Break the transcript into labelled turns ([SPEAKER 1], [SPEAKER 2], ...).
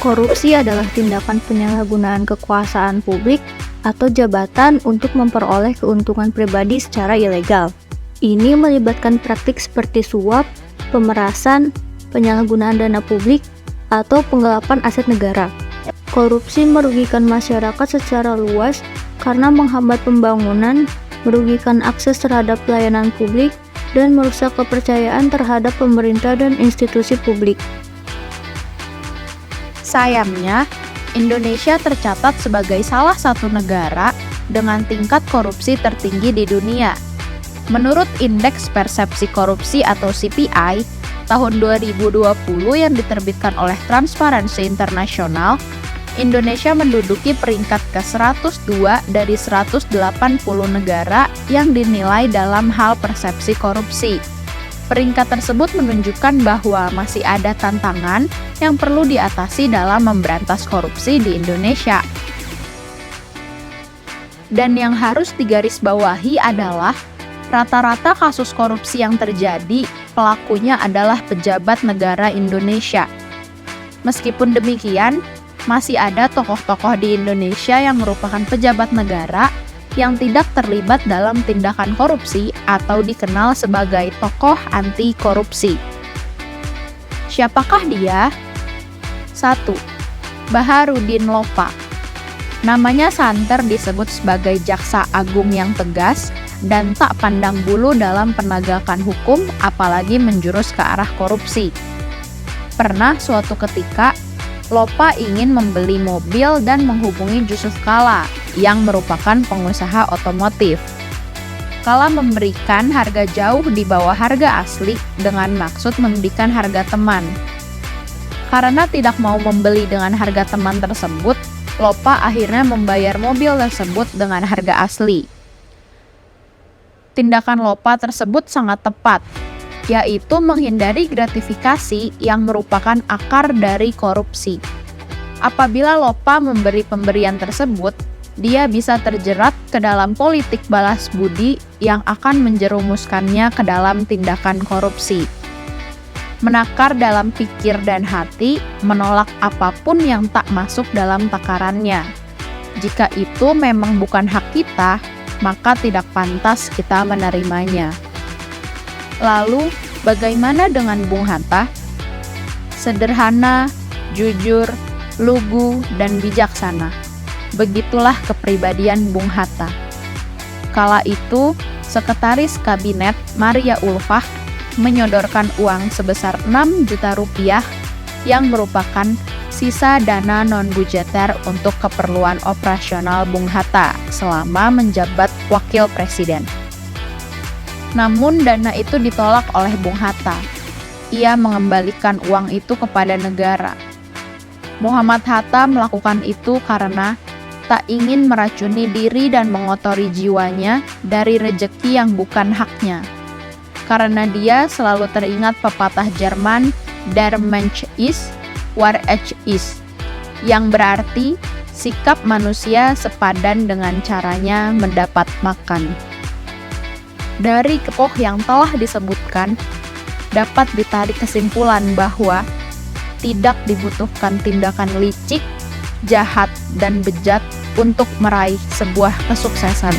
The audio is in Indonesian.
[SPEAKER 1] Korupsi adalah tindakan penyalahgunaan kekuasaan publik atau jabatan untuk memperoleh keuntungan pribadi secara ilegal. Ini melibatkan praktik seperti suap, pemerasan, penyalahgunaan dana publik, atau penggelapan aset negara. Korupsi merugikan masyarakat secara luas karena menghambat pembangunan, merugikan akses terhadap pelayanan publik, dan merusak kepercayaan terhadap pemerintah dan institusi publik.
[SPEAKER 2] Sayangnya, Indonesia tercatat sebagai salah satu negara dengan tingkat korupsi tertinggi di dunia. Menurut Indeks Persepsi Korupsi atau CPI, tahun 2020 yang diterbitkan oleh Transparency International, Indonesia menduduki peringkat ke-102 dari 180 negara yang dinilai dalam hal persepsi korupsi. Peringkat tersebut menunjukkan bahwa masih ada tantangan yang perlu diatasi dalam memberantas korupsi di Indonesia. Dan yang harus digarisbawahi adalah rata-rata kasus korupsi yang terjadi, pelakunya adalah pejabat negara Indonesia. Meskipun demikian, masih ada tokoh-tokoh di Indonesia yang merupakan pejabat negara yang tidak terlibat dalam tindakan korupsi atau dikenal sebagai tokoh anti korupsi. Siapakah dia? 1. Baharudin Lopa. Namanya santer disebut sebagai jaksa agung yang tegas dan tak pandang bulu dalam penegakan hukum, apalagi menjurus ke arah korupsi. Pernah suatu ketika, Lopa ingin membeli mobil dan menghubungi Yusuf Kalla yang merupakan pengusaha otomotif. Kalla memberikan harga jauh di bawah harga asli dengan maksud memberikan harga teman. Karena tidak mau membeli dengan harga teman tersebut, Lopa akhirnya membayar mobil tersebut dengan harga asli. Tindakan Lopa tersebut sangat tepat, yaitu menghindari gratifikasi yang merupakan akar dari korupsi. Apabila Lopa memberi pemberian tersebut, dia bisa terjerat ke dalam politik balas budi yang akan menjerumuskannya ke dalam tindakan korupsi. Menakar dalam pikir dan hati, menolak apapun yang tak masuk dalam takarannya. Jika itu memang bukan hak kita, maka tidak pantas kita menerimanya. Lalu, bagaimana dengan Bung Hatta? Sederhana, jujur, lugu, dan bijaksana. Begitulah kepribadian Bung Hatta. Kala itu, Sekretaris Kabinet Maria Ulfah menyodorkan uang sebesar 6 juta rupiah yang merupakan sisa dana non-budgeter untuk keperluan operasional Bung Hatta selama menjabat Wakil Presiden. Namun dana itu ditolak oleh Bung Hatta. Ia mengembalikan uang itu kepada negara. Muhammad Hatta melakukan itu karena tak ingin meracuni diri dan mengotori jiwanya dari rejeki yang bukan haknya. Karena dia selalu teringat pepatah Jerman, Der Mensch ist, was er ist, yang berarti sikap manusia sepadan dengan caranya mendapat makan. Dari tokoh yang telah disebutkan, dapat ditarik kesimpulan bahwa tidak dibutuhkan tindakan licik, jahat, dan bejat untuk meraih sebuah kesuksesan.